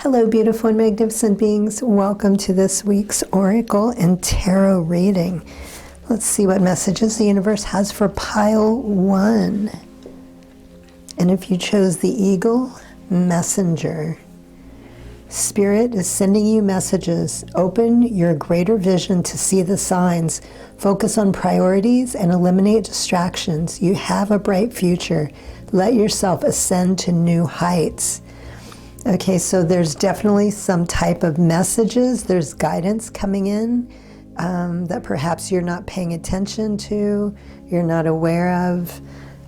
Hello, beautiful and magnificent beings. Welcome to this week's Oracle and Tarot reading. Let's see what messages the universe has for pile 1. And if you chose the Eagle, Messenger. Spirit is sending you messages. Open your greater vision to see the signs. Focus on priorities and eliminate distractions. You have a bright future. Let yourself ascend to new heights. Okay, so there's definitely some type of messages. There's guidance coming in that perhaps you're not paying attention to, you're not aware of.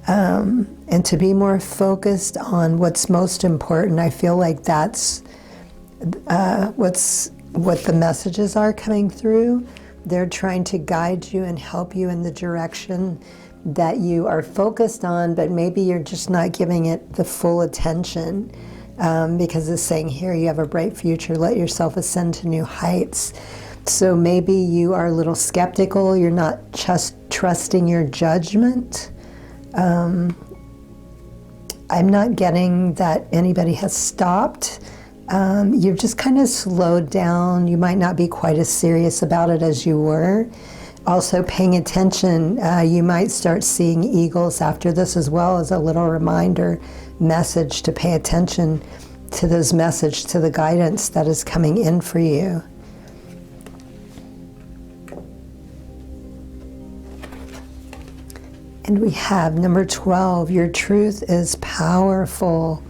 And to be more focused on what's most important, I feel like that's what the messages are coming through. They're trying to guide you and help you in the direction that you are focused on, but maybe you're just not giving it the full attention. Because it's saying here, you have a bright future, let yourself ascend to new heights. So maybe you are a little skeptical, you're not just trusting your judgment. I'm not getting that anybody has stopped. You've just kind of slowed down. You might not be quite as serious about it as you were. Also paying attention, you might start seeing eagles after this, as well as a little reminder message to pay attention to this message, to the guidance that is coming in for you. And we have number 12, your truth is powerful.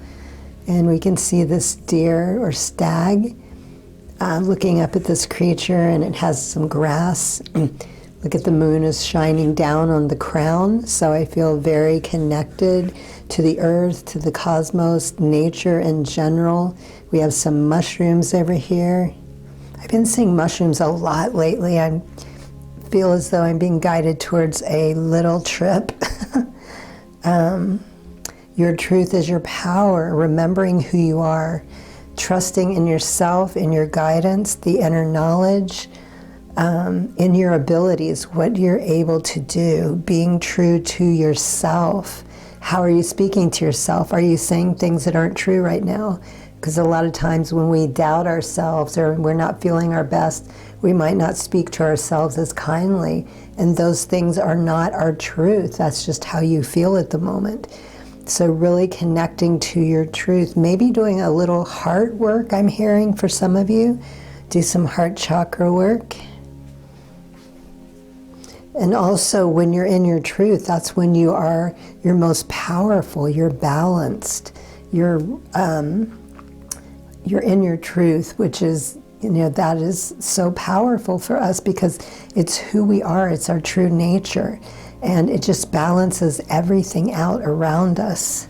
And we can see this deer or stag looking up at this creature, and it has some grass. Look at the moon is shining down on the crown, so I feel very connected to the earth, to the cosmos, nature in general. We have some mushrooms over here. I've been seeing mushrooms a lot lately. I feel as though I'm being guided towards a little trip. Your truth is your power, remembering who you are, trusting in yourself, in your guidance, the inner knowledge, in your abilities, what you're able to do, being true to yourself. How are you speaking to yourself? Are you saying things that aren't true right now? Because a lot of times when we doubt ourselves or we're not feeling our best, we might not speak to ourselves as kindly. And those things are not our truth. That's just how you feel at the moment. So really connecting to your truth, maybe doing a little heart work, I'm hearing for some of you. Do some heart chakra work. And also when you're in your truth, that's when you are your most powerful, you're balanced, you're in your truth, which is, that is so powerful for us because it's who we are, it's our true nature. And it just balances everything out around us.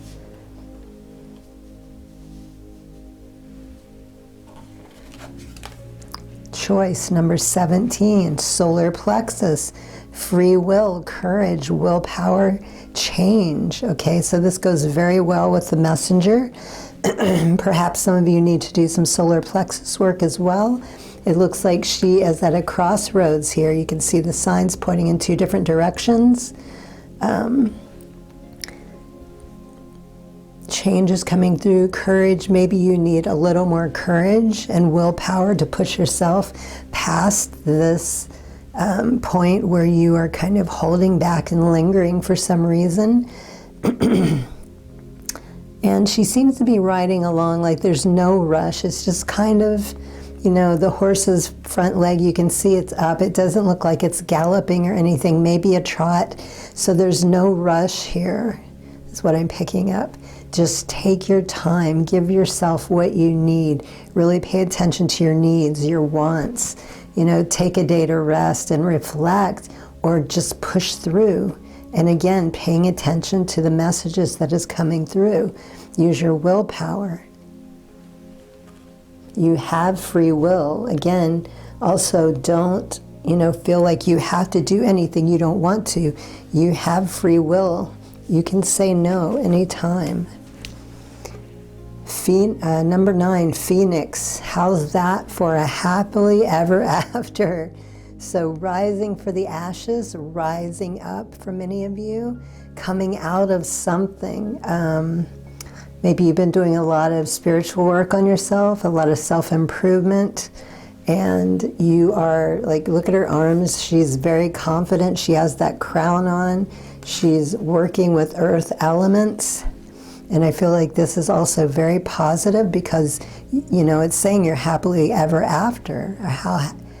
Choice number 17, solar plexus, free will, courage, willpower, change. Okay, so this goes very well with the messenger. Perhaps some of you need to do some solar plexus work as well. It looks like she is at a crossroads here. You can see the signs pointing in 2 different directions. Change is coming through. Courage, maybe you need a little more courage and willpower to push yourself past this point where you are kind of holding back and lingering for some reason. And she seems to be riding along like there's no rush. It's just kind of, the horse's front leg, you can see it's up. It doesn't look like it's galloping or anything, maybe a trot. So there's no rush here, is what I'm picking up. Just take your time, give yourself what you need. Really pay attention to your needs, your wants. Take a day to rest and reflect, or just push through. And again, paying attention to the messages that is coming through. Use your willpower. You have free will. Again, also don't, feel like you have to do anything you don't want to. You have free will. You can say no anytime. Number 9, Phoenix. How's that for a happily ever after? So rising for the ashes, rising up for many of you, coming out of something. Maybe you've been doing a lot of spiritual work on yourself, a lot of self-improvement, and you are like, look at her arms. She's very confident. She has that crown on. She's working with earth elements. And I feel like this is also very positive because, you know, it's saying you're happily ever after.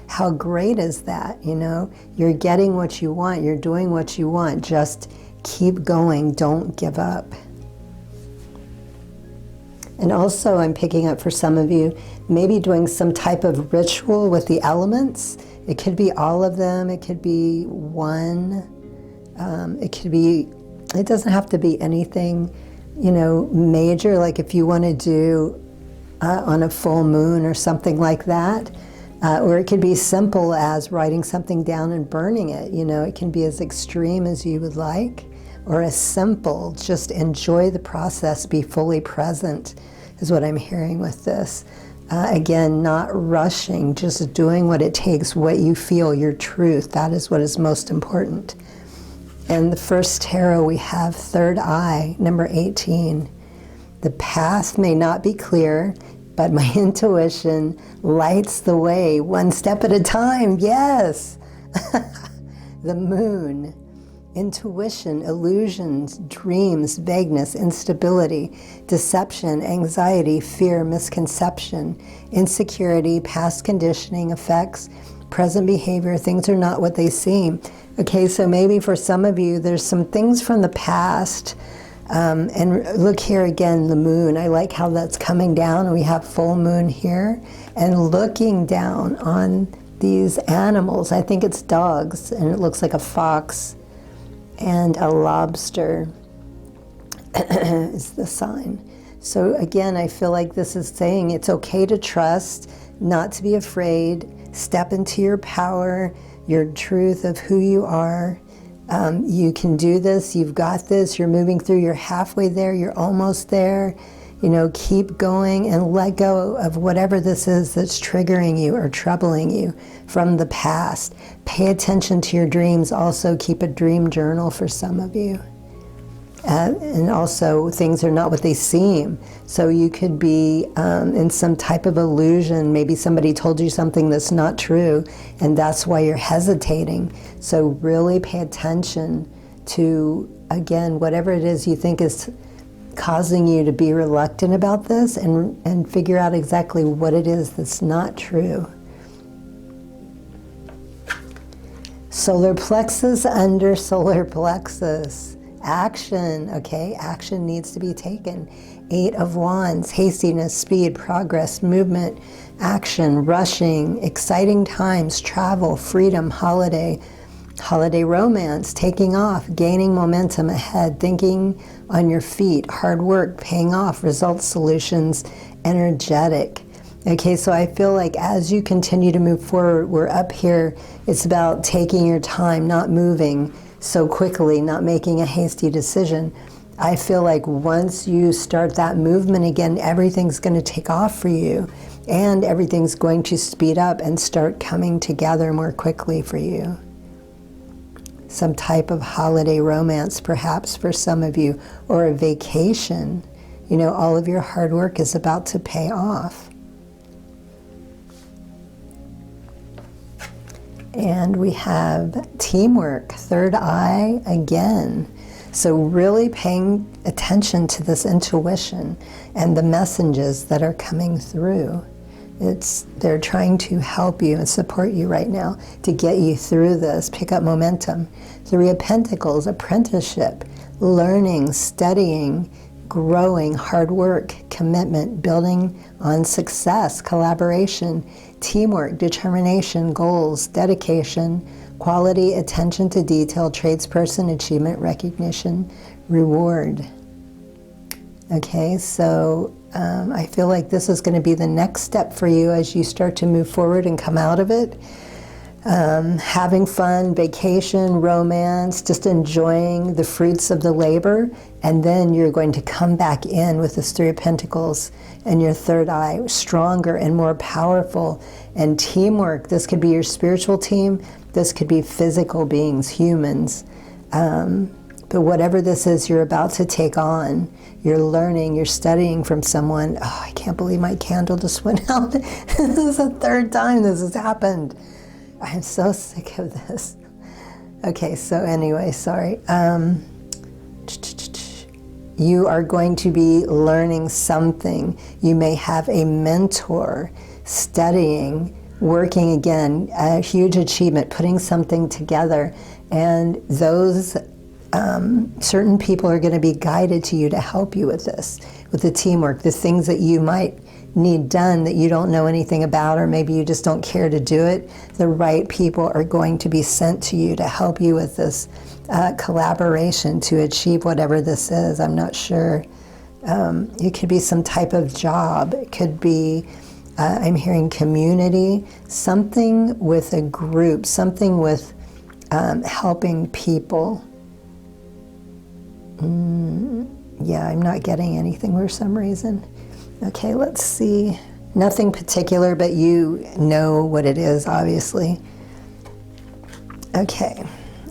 How great is that, you know? You're getting what you want. You're doing what you want. Just keep going. Don't give up. And also I'm picking up for some of you, maybe doing some type of ritual with the elements. It could be all of them. It could be one. It doesn't have to be anything, you know, major, like if you want to do on a full moon or something like that. Or it could be simple as writing something down and burning it. You know, it can be as extreme as you would like, or as simple. Just enjoy the process, be fully present, is what I'm hearing with this. Again, not rushing, just doing what it takes, what you feel, your truth. That is what is most important. And the first tarot, we have third eye, number 18. The path may not be clear, but my intuition lights the way, one step at a time. Yes. The moon. Intuition, illusions, dreams, vagueness, instability, deception, anxiety, fear, misconception, insecurity, past conditioning, effects, present behavior. Things are not what they seem. Okay, so maybe for some of you, there's some things from the past. And look here again, the moon. I like how that's coming down. We have full moon here. And looking down on these animals. I think it's dogs, and it looks like a fox and a lobster is the sign. So again, I feel like this is saying it's okay to trust, not to be afraid, step into your power, your truth of who you are. You can do this, you've got this, you're moving through, you're halfway there, you're almost there. You know, keep going and let go of whatever this is that's triggering you or troubling you from the past. Pay attention to your dreams. Also keep a dream journal for some of you. And also, things are not what they seem. So you could be in some type of illusion. Maybe somebody told you something that's not true, and that's why you're hesitating. So really pay attention to, again, whatever it is you think is causing you to be reluctant about this, and figure out exactly what it is that's not true. Solar plexus under solar plexus. Action, okay? Action needs to be taken. 8 of Wands, hastiness, speed, progress, movement, action, rushing, exciting times, travel, freedom, holiday romance, taking off, gaining momentum ahead, thinking on your feet, hard work, paying off, results, solutions, energetic. Okay, so I feel like as you continue to move forward, we're up here, it's about taking your time, not moving so quickly, not making a hasty decision. I feel like once you start that movement again, everything's going to take off for you, and everything's going to speed up and start coming together more quickly for you. Some type of holiday romance, perhaps, for some of you, or a vacation. You know, all of your hard work is about to pay off. And we have teamwork, third eye again. So really paying attention to this intuition and the messages that are coming through. They're trying to help you and support you right now to get you through this, pick up momentum. 3 of Pentacles, apprenticeship, learning, studying, growing, hard work, commitment, building on success, collaboration, teamwork, determination, goals, dedication, quality, attention to detail, tradesperson, achievement, recognition, reward. Okay, so I feel like this is going to be the next step for you as you start to move forward and come out of it. Having fun, vacation, romance, just enjoying the fruits of the labor, and then you're going to come back in with this 3 of Pentacles and your third eye, stronger and more powerful. And teamwork, this could be your spiritual team, this could be physical beings, humans, But whatever this is you're about to take on, you're learning, you're studying from someone. Oh, I can't believe my candle just went out. This is the third time this has happened. I'm so sick of this. Okay, so anyway, sorry. You are going to be learning something. You may have a mentor, studying, working again, a huge achievement, putting something together. And those certain people are going to be guided to you to help you with this, with the teamwork, the things that you might need done that you don't know anything about, or maybe you just don't care to do it. The right people are going to be sent to you to help you with this collaboration to achieve whatever this is. I'm not sure. It could be some type of job. It could be, I'm hearing community, something with a group, something with helping people. Yeah, I'm not getting anything for some reason. Okay, let's see. Nothing particular, but you know what it is, obviously. Okay,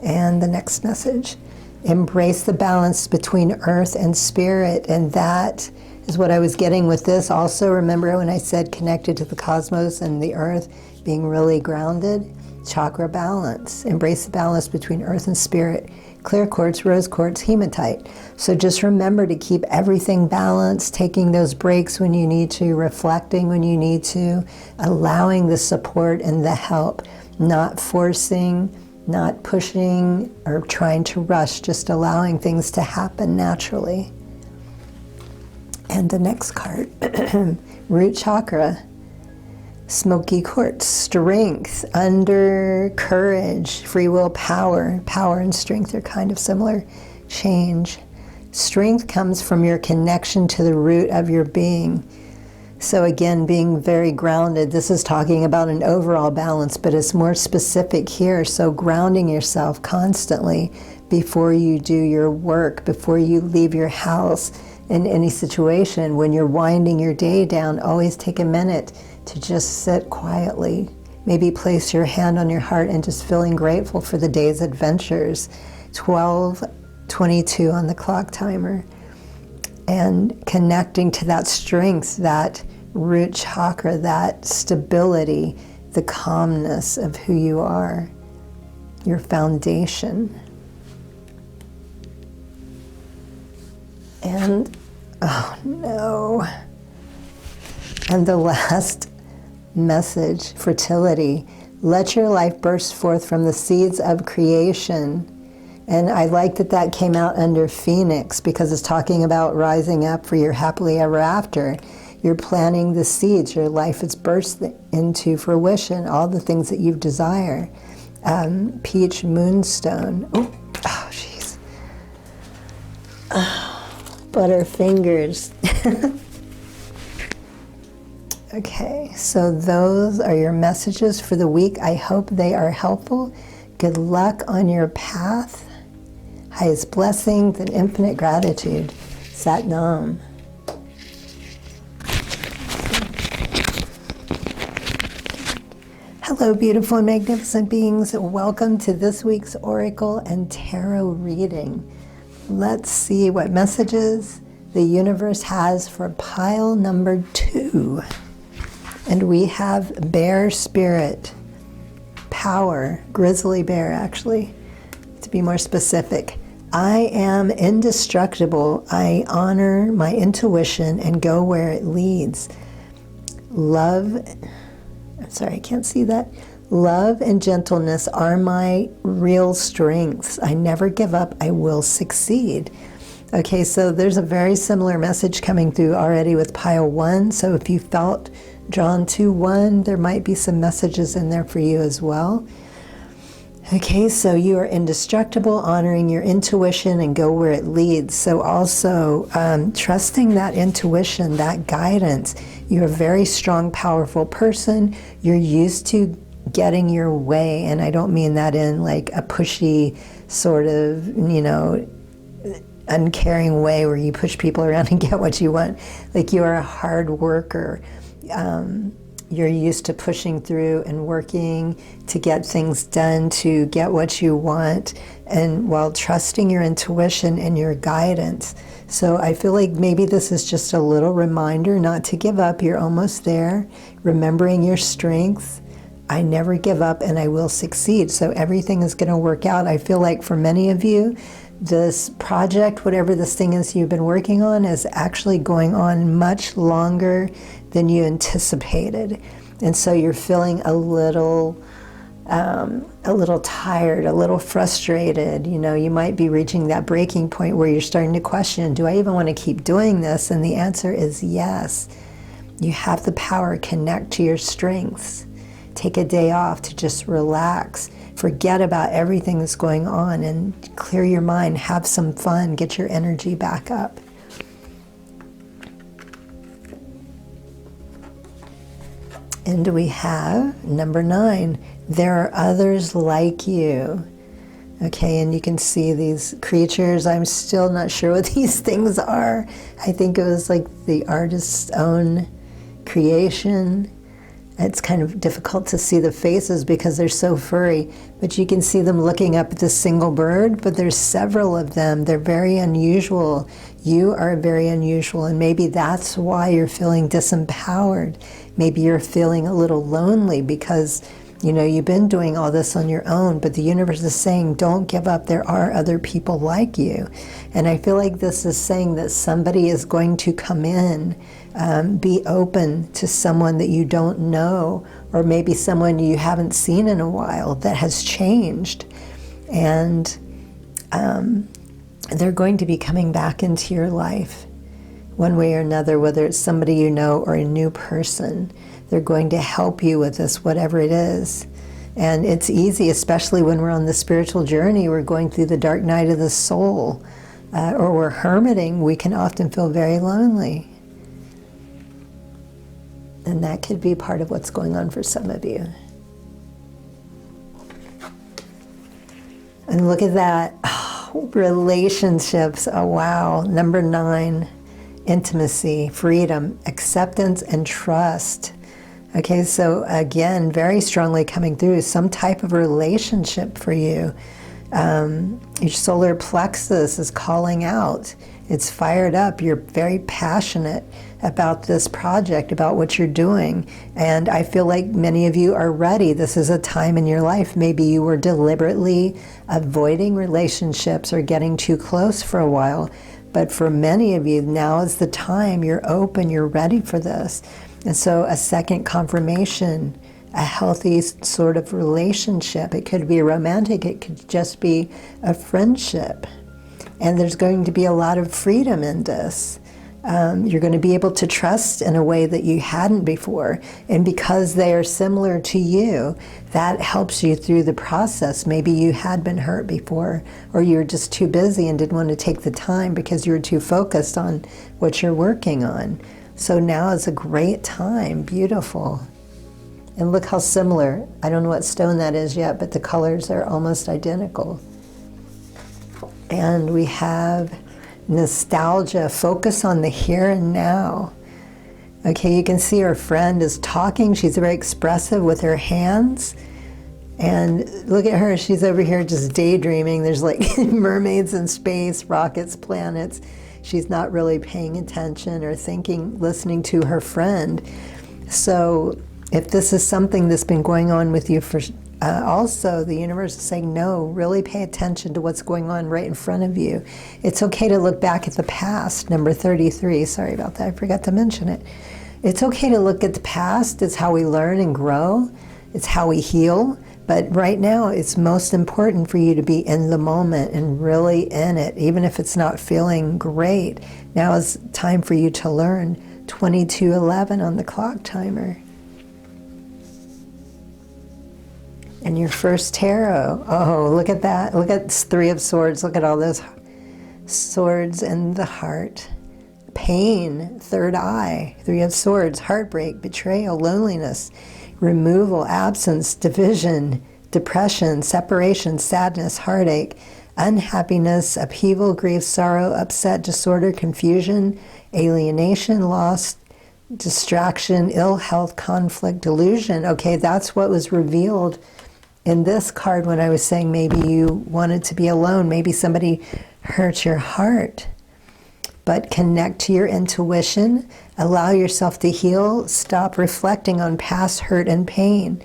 and the next message. Embrace the balance between earth and spirit. And that is what I was getting with this. Also, remember when I said connected to the cosmos and the earth, being really grounded? Chakra balance. Embrace the balance between earth and spirit. Clear quartz, rose quartz, hematite. So just remember to keep everything balanced, taking those breaks when you need to, reflecting when you need to, allowing the support and the help, not forcing, not pushing or trying to rush, just allowing things to happen naturally. And the next card, root chakra. Smoky quartz, strength, under courage, free will, power. Power and strength are kind of similar. Change. Strength comes from your connection to the root of your being. So again, being very grounded. This is talking about an overall balance, but it's more specific here. So grounding yourself constantly before you do your work, before you leave your house, in any situation. When you're winding your day down, always take a minute to just sit quietly. Maybe place your hand on your heart and just feeling grateful for the day's adventures. 12:22 on the clock timer. And connecting to that strength, that root chakra, that stability, the calmness of who you are, your foundation. And, oh no. And the last message, fertility. Let your life burst forth from the seeds of creation. And I like that that came out under Phoenix, because it's talking about rising up for your happily ever after. You're planting the seeds. Your life is burst into fruition, all the things that you desire. Peach moonstone. Oh, jeez. Butterfingers. Okay, so those are your messages for the week. I hope they are helpful. Good luck on your path. Highest blessings and infinite gratitude. Sat Nam. Hello, beautiful and magnificent beings. Welcome to this week's Oracle and Tarot reading. Let's see what messages the universe has for pile number 2. And we have Bear Spirit, Power, Grizzly Bear actually, to be more specific. I am indestructible. I honor my intuition and go where it leads. Love, I'm sorry, I can't see that. Love and gentleness are my real strengths. I never give up. I will succeed. Okay, so there's a very similar message coming through already with pile 1. So if you felt drawn to 1, there might be some messages in there for you as well. Okay, so you are indestructible, honoring your intuition and go where it leads. So also trusting that intuition, that guidance. You're a very strong, powerful person. You're used to getting your way, and I don't mean that in like a pushy sort of, uncaring way where you push people around and get what you want. Like, you are a hard worker. you're used to pushing through and working to get things done, to get what you want, and while trusting your intuition and your guidance. So I feel like maybe this is just a little reminder not to give up. You're almost there. Remembering your strengths. I never give up and I will succeed. So everything is going to work out. I feel like for many of you, this project, whatever this thing is you've been working on, is actually going on much longer than you anticipated. And so you're feeling a little tired, a little frustrated. You know, you might be reaching that breaking point where you're starting to question, do I even want to keep doing this? And the answer is yes. You have the power. Connect to your strengths. Take a day off to just relax. Forget about everything that's going on and clear your mind. Have some fun. Get your energy back up. And we have number 9. There are others like you. Okay, and you can see these creatures. I'm still not sure what these things are. I think it was like the artist's own creation. It's kind of difficult to see the faces because they're so furry, but you can see them looking up at this single bird, but there's several of them. They're very unusual. You are very unusual, and maybe that's why you're feeling disempowered. Maybe you're feeling a little lonely because, you know, you've been doing all this on your own, but the universe is saying, don't give up. There are other people like you. And I feel like this is saying that somebody is going to come in. Be open to someone that you don't know, or maybe someone you haven't seen in a while that has changed. And they're going to be coming back into your life one way or another, whether it's somebody you know or a new person. They're going to help you with this, whatever it is. And it's easy, especially when we're on the spiritual journey, we're going through the dark night of the soul, or we're hermiting, we can often feel very lonely. And that could be part of what's going on for some of you. And look at that. Oh, relationships. Oh, wow. Number 9, intimacy, freedom, acceptance, and trust. Okay, so again, very strongly coming through some type of relationship for you. Your solar plexus is calling out. It's fired up. You're very passionate about this project, about what you're doing. And I feel like many of you are ready. This is a time in your life. Maybe you were deliberately avoiding relationships or getting too close for a while. But for many of you, now is the time. You're open. You're ready for this. And so a second confirmation, a healthy sort of relationship. It could be romantic. It could just be a friendship. And there's going to be a lot of freedom in this. You're going to be able to trust in a way that you hadn't before. And because they are similar to you, that helps you through the process. Maybe you had been hurt before, or you were just too busy and didn't want to take the time because you were too focused on what you're working on. So now is a great time. Beautiful. And look how similar. I don't know what stone that is yet, but the colors are almost identical. And we have nostalgia, focus on the here and now. Okay, you can see our friend is talking. She's very expressive with her hands. And look at her, she's over here just daydreaming. There's like mermaids in space, rockets, planets. She's not really paying attention or thinking, listening to her friend. So if this is something that's been going on with you for also, the universe is saying, no, really pay attention to what's going on right in front of you. It's okay to look back at the past. Number 33, sorry about that, I forgot to mention it. It's okay to look at the past. It's how we learn and grow. It's how we heal. But right now, it's most important for you to be in the moment and really in it, even if it's not feeling great. Now is time for you to learn. 22:11 on the clock timer. And your first tarot. Oh, look at that. Look at this 3 of Swords. Look at all those swords in the heart. Pain, third eye, 3 of Swords, heartbreak, betrayal, loneliness, removal, absence, division, depression, separation, sadness, heartache, unhappiness, upheaval, grief, sorrow, upset, disorder, confusion, alienation, loss, distraction, ill health, conflict, delusion. Okay, that's what was revealed in this card when I was saying maybe you wanted to be alone, maybe somebody hurt your heart. But connect to your intuition, allow yourself to heal, stop reflecting on past hurt and pain.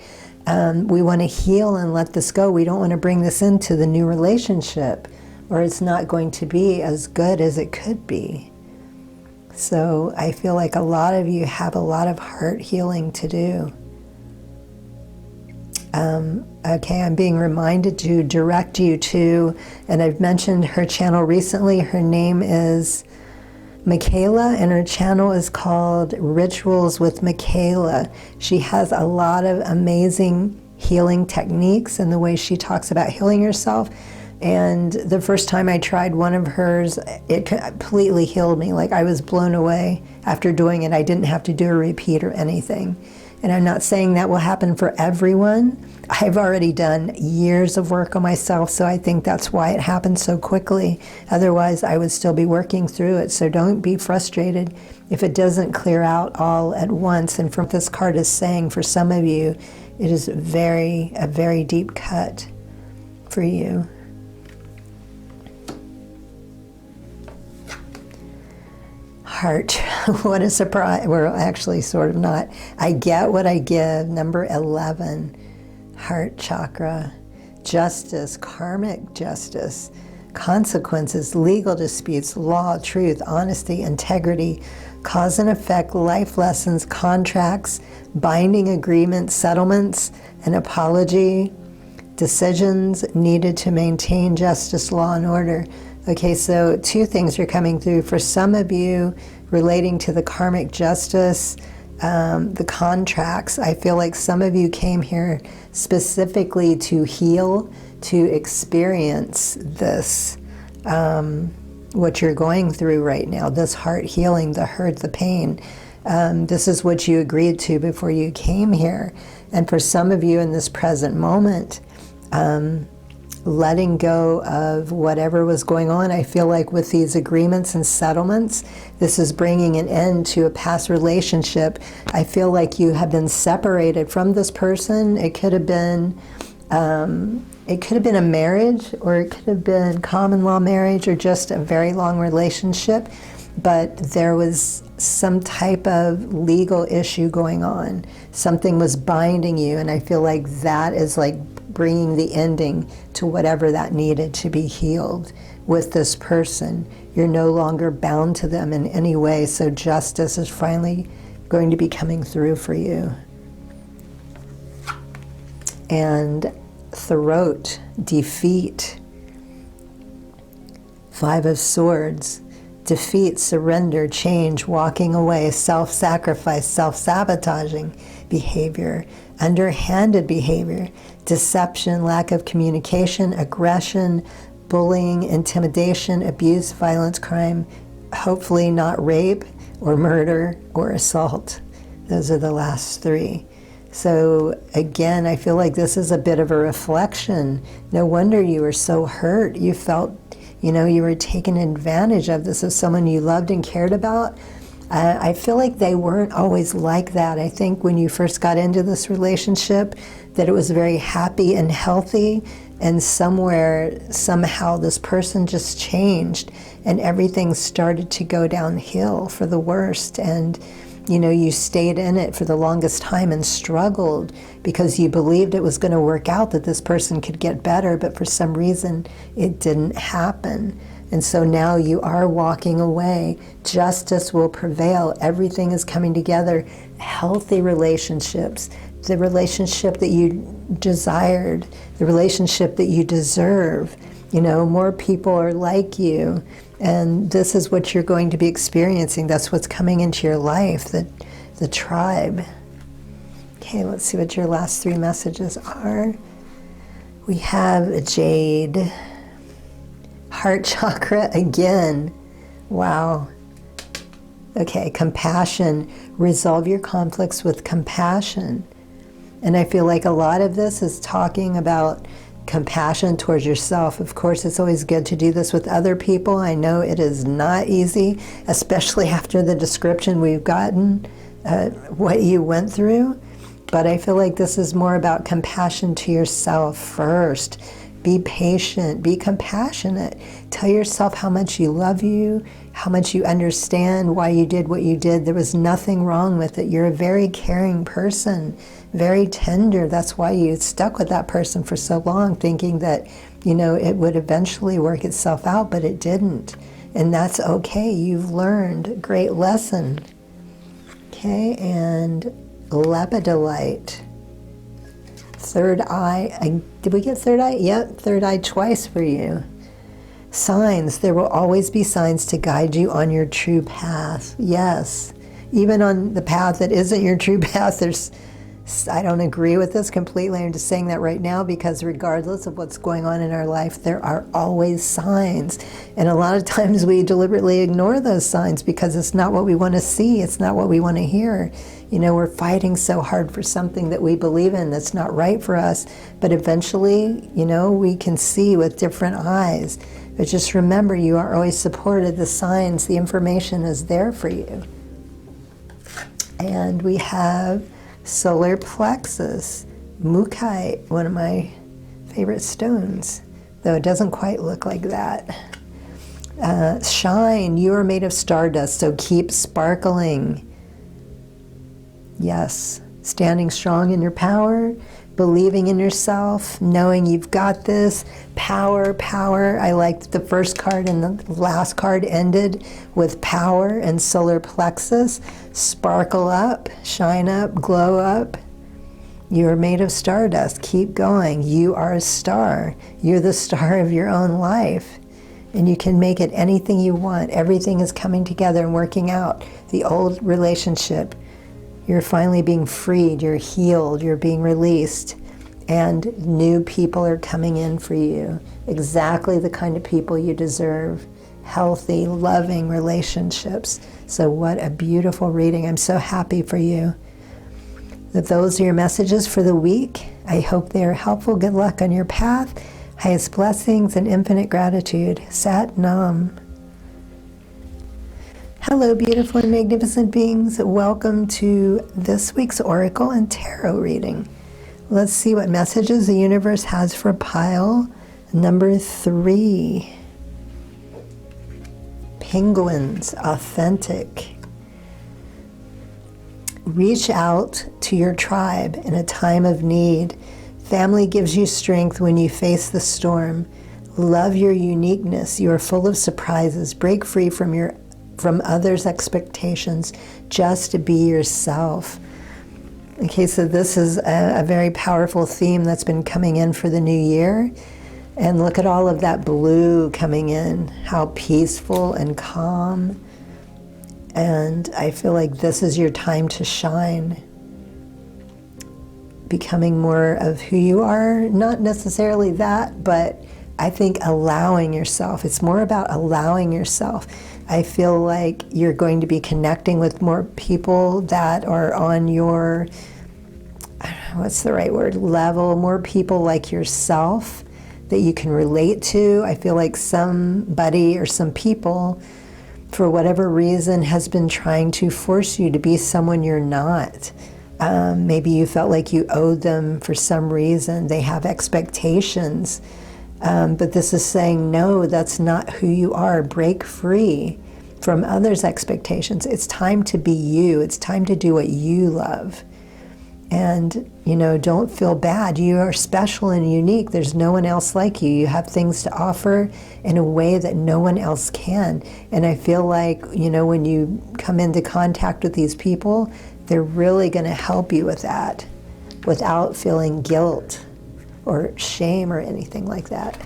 We want to heal and let this go. We don't want to bring this into the new relationship, or it's not going to be as good as it could be. So I feel like a lot of you have a lot of heart healing to do. Okay, I'm being reminded to direct you to, and I've mentioned her channel recently. Her name is Michaela, and her channel is called Rituals with Michaela. She has a lot of amazing healing techniques and the way she talks about healing yourself. And the first time I tried one of hers, it completely healed me. Like, I was blown away after doing it. I didn't have to do a repeat or anything. And I'm not saying that will happen for everyone. I've already done years of work on myself, so I think that's why it happened so quickly. Otherwise, I would still be working through it. So don't be frustrated if it doesn't clear out all at once. And from what this card is saying, for some of you, it is a very deep cut for you. Heart. What a surprise. Well, actually, sort of not. I get what I give. Number 11. Heart chakra. Justice. Karmic justice. Consequences. Legal disputes. Law. Truth. Honesty. Integrity. Cause and effect. Life lessons. Contracts. Binding agreements. Settlements. An apology. Decisions needed to maintain justice, law, and order. Okay, so two things are coming through. For some of you, relating to the karmic justice, the contracts, I feel like some of you came here specifically to heal, to experience this, what you're going through right now, this heart healing, the hurt, the pain. This is what you agreed to before you came here. And for some of you in this present moment, letting go of whatever was going on. I feel like with these agreements and settlements, this is bringing an end to a past relationship. I feel like you have been separated from this person. It could have been a marriage, or it could have been common law marriage, or just a very long relationship. But there was some type of legal issue going on. Something was binding you, and I feel like that is like bringing the ending to whatever that needed to be healed with this person. You're no longer bound to them in any way, so justice is finally going to be coming through for you. And throat, defeat, 5 of Swords, defeat, surrender, change, walking away, self-sacrifice, self-sabotaging behavior, underhanded behavior, deception, lack of communication, aggression, bullying, intimidation, abuse, violence, crime, hopefully not rape or murder or assault. Those are the last 3. So again, I feel like this is a bit of a reflection. No wonder you were so hurt. You felt, you were taken advantage of. This is someone you loved and cared about. I feel like they weren't always like that. I think when you first got into this relationship, that it was very happy and healthy, and somehow this person just changed and everything started to go downhill for the worst. And you stayed in it for the longest time and struggled because you believed it was going to work out, that this person could get better, but for some reason it didn't happen. And so now you are walking away. Justice will prevail. Everything is coming together. Healthy relationships, the relationship that you desired, the relationship that you deserve. More people are like you. And this is what you're going to be experiencing. That's what's coming into your life, the tribe. Okay, let's see what your last 3 messages are. We have Jade. Heart chakra again. Wow. Okay, compassion. Resolve your conflicts with compassion. And I feel like a lot of this is talking about compassion towards yourself. Of course, it's always good to do this with other people. I know it is not easy, especially after the description we've gotten what you went through. But I feel like this is more about compassion to yourself first. Be patient, be compassionate. Tell yourself how much you love you, how much you understand why you did what you did. There was nothing wrong with it. You're a very caring person, very tender. That's why you stuck with that person for so long, thinking that, it would eventually work itself out, but it didn't. And that's okay. You've learned a great lesson. Okay, and lepidolite. Third eye. Did we get third eye? Yep, third eye twice for you. Signs. There will always be signs to guide you on your true path. Yes. Even on the path that isn't your true path, I don't agree with this completely. I'm just saying that right now because regardless of what's going on in our life, there are always signs. And a lot of times we deliberately ignore those signs because it's not what we want to see. It's not what we want to hear. We're fighting so hard for something that we believe in that's not right for us. But eventually, we can see with different eyes. But just remember, you are always supported. The signs, the information is there for you. And we have solar plexus, Mukite, one of my favorite stones, though it doesn't quite look like that. Shine, you are made of stardust, so keep sparkling. Yes, standing strong in your power, believing in yourself, knowing you've got this. Power, power. I liked the first card and the last card ended with power and solar plexus. Sparkle up, shine up, glow up. You are made of stardust. Keep going. You are a star. You're the star of your own life. And you can make it anything you want. Everything is coming together and working out. The old relationship, you're finally being freed, you're healed, you're being released, and new people are coming in for you. Exactly the kind of people you deserve. Healthy, loving relationships. So what a beautiful reading. I'm so happy for you. That those are your messages for the week. I hope they are helpful. Good luck on your path. Highest blessings and infinite gratitude. Sat Nam. Hello, beautiful and magnificent beings. Welcome to this week's Oracle and Tarot reading. Let's see what messages the universe has for pile number 3. Penguins, authentic. Reach out to your tribe in a time of need. Family gives you strength when you face the storm. Love your uniqueness. You are full of surprises. Break free from others' expectations just to be yourself. Okay, so this is a very powerful theme that's been coming in for the new year. And look at all of that blue coming in, how peaceful and calm. And I feel like this is your time to shine. Becoming more of who you are, not necessarily that, but I think allowing yourself. It's more about allowing yourself. I feel like you're going to be connecting with more people that are on your, what's the right word, level, more people like yourself that you can relate to. I feel like somebody or some people, for whatever reason, has been trying to force you to be someone you're not. Maybe you felt like you owed them for some reason. They have expectations. But this is saying, no, that's not who you are. Break free from others' expectations. It's time to be you. It's time to do what you love. And, don't feel bad. You are special and unique. There's no one else like you. You have things to offer in a way that no one else can. And I feel like, when you come into contact with these people, they're really going to help you with that without feeling guilt or shame or anything like that.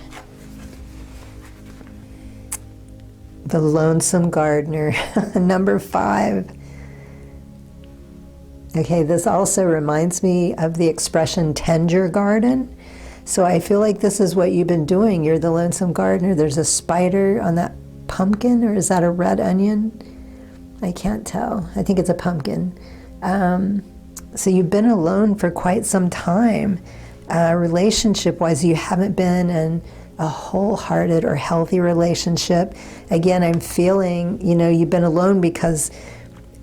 The Lonesome Gardener, number 5. Okay, this also reminds me of the expression tend your garden. So I feel like this is what you've been doing. You're the lonesome gardener. There's a spider on that pumpkin, or is that a red onion? I can't tell. I think it's a pumpkin. So you've been alone for quite some time. Relationship-wise, you haven't been in a wholehearted or healthy relationship. Again, I'm feeling, you've been alone because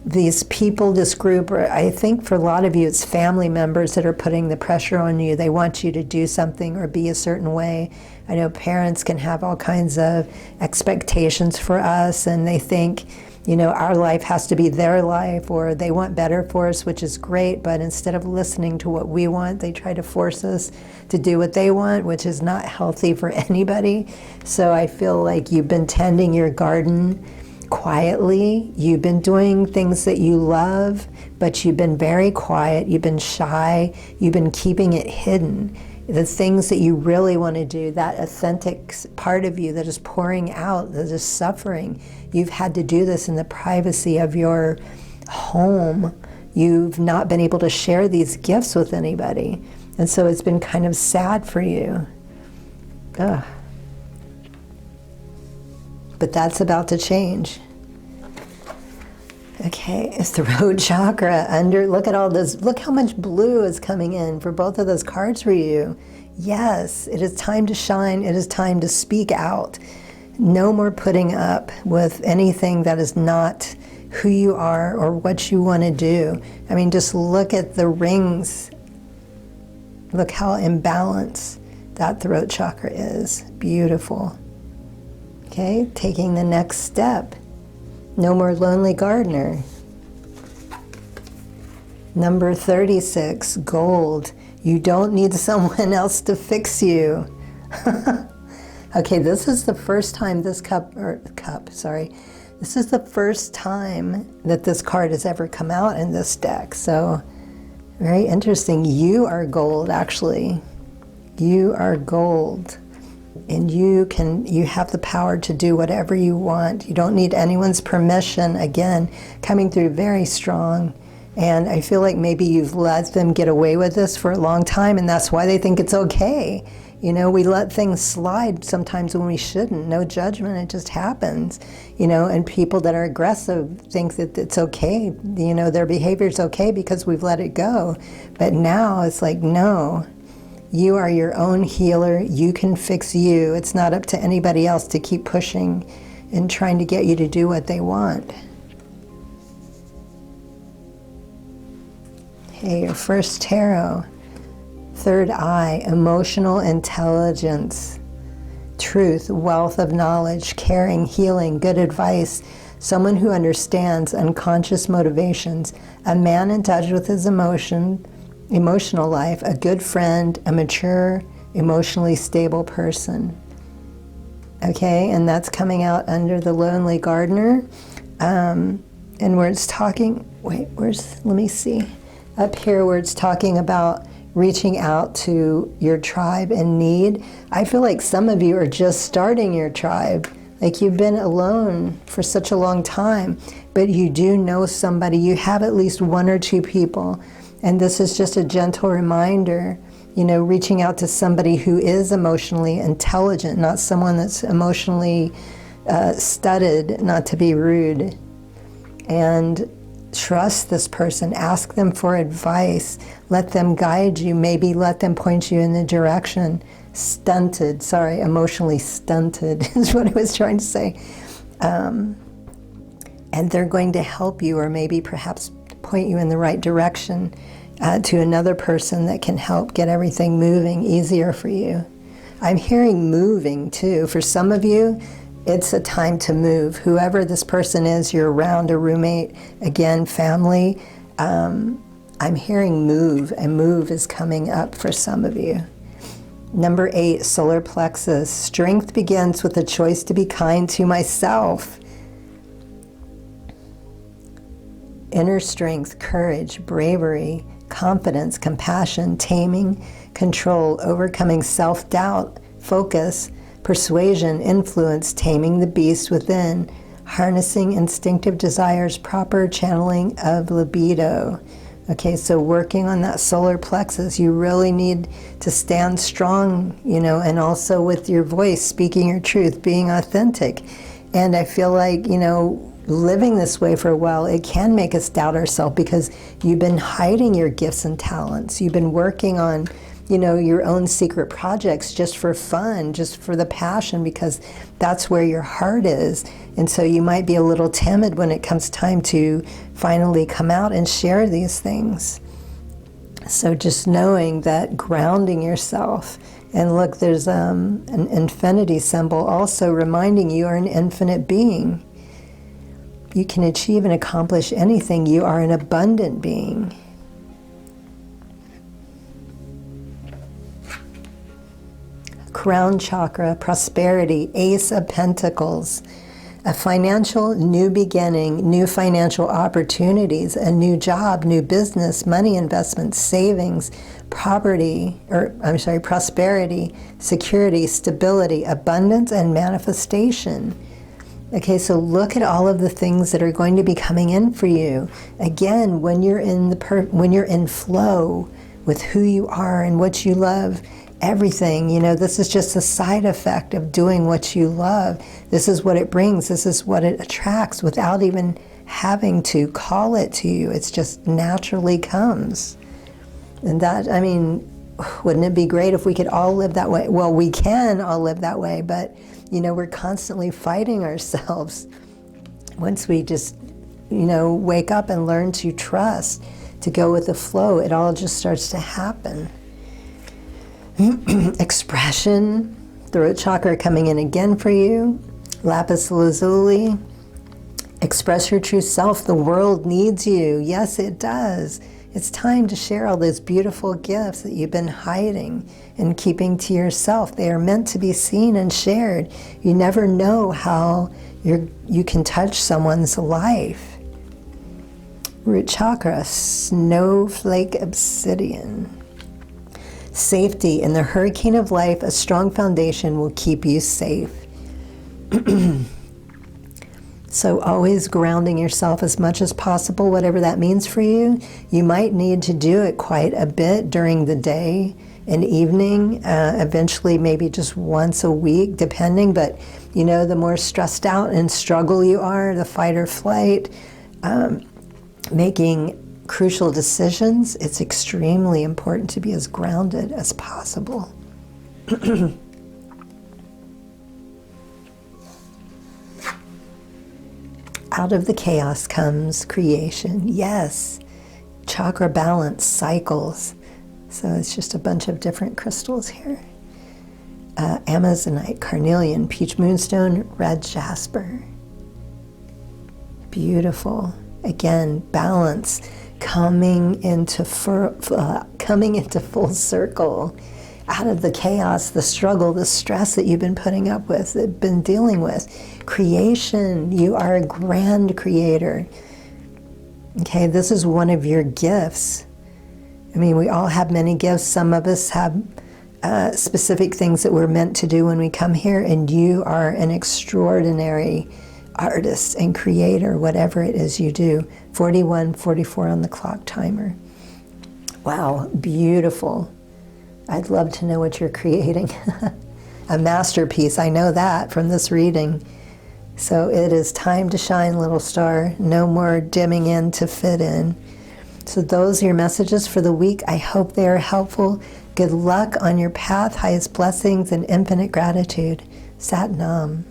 these people, this group, or I think for a lot of you, it's family members that are putting the pressure on you. They want you to do something or be a certain way. I know parents can have all kinds of expectations for us, and they think, you know, our life has to be their life, or they want better for us, which is great, but instead of listening to what we want, they try to force us to do what they want, which is not healthy for anybody. So I feel like you've been tending your garden quietly. You've been doing things that you love, but you've been very quiet. You've been shy. You've been keeping it hidden. The things that you really want to do, that authentic part of you that is pouring out, that is suffering, you've had to do this in the privacy of your home. You've not been able to share these gifts with anybody. And so it's been kind of sad for you. Ugh. But that's about to change. Okay, it's the root chakra under, look at all this, look how much blue is coming in for both of those cards for you. Yes, it is time to shine. It is time to speak out. No more putting up with anything that is not who you are or what you want to do. I mean, just look at the rings. Look how imbalanced that throat chakra is. Beautiful. Okay, taking the next step. No more lonely gardener. Number 36, gold. You don't need someone else to fix you. Okay, this is the first time this this is the first time that this card has ever come out in this deck. So, very interesting. You are gold, actually. You are gold. And you have the power to do whatever you want. You don't need anyone's permission. Again, coming through very strong. And I feel like maybe you've let them get away with this for a long time, and that's why they think it's okay. You know, we let things slide sometimes when we shouldn't. No judgment, it just happens. You know, and people that are aggressive think that it's okay. You know, their behavior's okay because we've let it go. But now it's like, no. You are your own healer. You can fix you. It's not up to anybody else to keep pushing and trying to get you to do what they want. Okay, your first tarot. Third eye, emotional intelligence. Truth, wealth of knowledge, caring, healing, good advice. Someone who understands unconscious motivations. A man in touch with his emotional life, a good friend, a mature, emotionally stable person. Okay, and that's coming out under the lonely gardener. And where it's talking, let me see. Up here where it's talking about reaching out to your tribe in need. I feel like some of you are just starting your tribe. Like you've been alone for such a long time, but you do know somebody. You have at least one or two people. And this is just a gentle reminder, you know, reaching out to somebody who is emotionally intelligent, not someone that's emotionally studied, not to be rude. And trust this person, ask them for advice, let them guide you, maybe let them point you in the direction. Emotionally stunted is what I was trying to say. And they're going to help you, or maybe perhaps point you in the right direction to another person that can help get everything moving easier for you. I'm hearing moving too. For some of you, it's a time to move. Whoever this person is, you're around, a roommate, again, family. I'm hearing move, and move is coming up for some of you. Number 8, solar plexus. Strength begins with the choice to be kind to myself. Inner strength, courage, bravery, confidence, compassion, taming, control, overcoming self-doubt, focus, persuasion, influence, taming the beast within, harnessing instinctive desires, proper channeling of libido. Okay, so working on that solar plexus, you really need to stand strong, you know, and also with your voice, speaking your truth, being authentic. And I feel like, you know, living this way for a while, it can make us doubt ourselves because you've been hiding your gifts and talents. You've been working on, your own secret projects just for fun, just for the passion, because that's where your heart is. And so you might be a little timid when it comes time to finally come out and share these things. So just knowing that, grounding yourself. And look, there's an infinity symbol also reminding you are an infinite being. You can achieve and accomplish anything. You are an abundant being. Crown chakra, prosperity, Ace of Pentacles, a financial new beginning, new financial opportunities, a new job, new business, money investments, savings, prosperity, security, stability, abundance, and manifestation. Okay, so look at all of the things that are going to be coming in for you. Again, when you're in flow with who you are and what you love, everything, this is just a side effect of doing what you love. This is what it brings. This is what it attracts without even having to call it to you. It's just naturally comes. And that, wouldn't it be great if we could all live that way? Well, we can all live that way, but, we're constantly fighting ourselves. Once we just, wake up and learn to trust, to go with the flow, it all just starts to happen. Expression, throat chakra coming in again for you. Lapis lazuli, express your true self. The world needs you. Yes, it does. It's time to share all those beautiful gifts that you've been hiding and keeping to yourself. They are meant to be seen and shared. You never know how you can touch someone's life. Root chakra, snowflake obsidian. Safety. In the hurricane of life, a strong foundation will keep you safe. So always grounding yourself as much as possible, whatever that means for you. You might need to do it quite a bit during the day and evening, eventually maybe just once a week, depending. But, the more stressed out and struggle you are, the fight or flight, making crucial decisions, it's extremely important to be as grounded as possible. Out of the chaos comes creation. Yes, chakra balance, cycles. So it's just a bunch of different crystals here. Amazonite, carnelian, peach moonstone, red jasper. Beautiful. Again, balance. Coming into full circle, out of the chaos, the struggle, the stress that you've been putting up with, that you've been dealing with. Creation, you are a grand creator. Okay, this is one of your gifts. We all have many gifts. Some of us have specific things that we're meant to do when we come here, and you are an extraordinary artist and creator, whatever it is you do. 41:44 on the clock timer. Wow, beautiful. I'd love to know what you're creating. A masterpiece, I know that from this reading. So it is time to shine, little star. No more dimming in to fit in. So those are your messages for the week. I hope they are helpful. Good luck on your path, highest blessings and infinite gratitude. Sat Nam.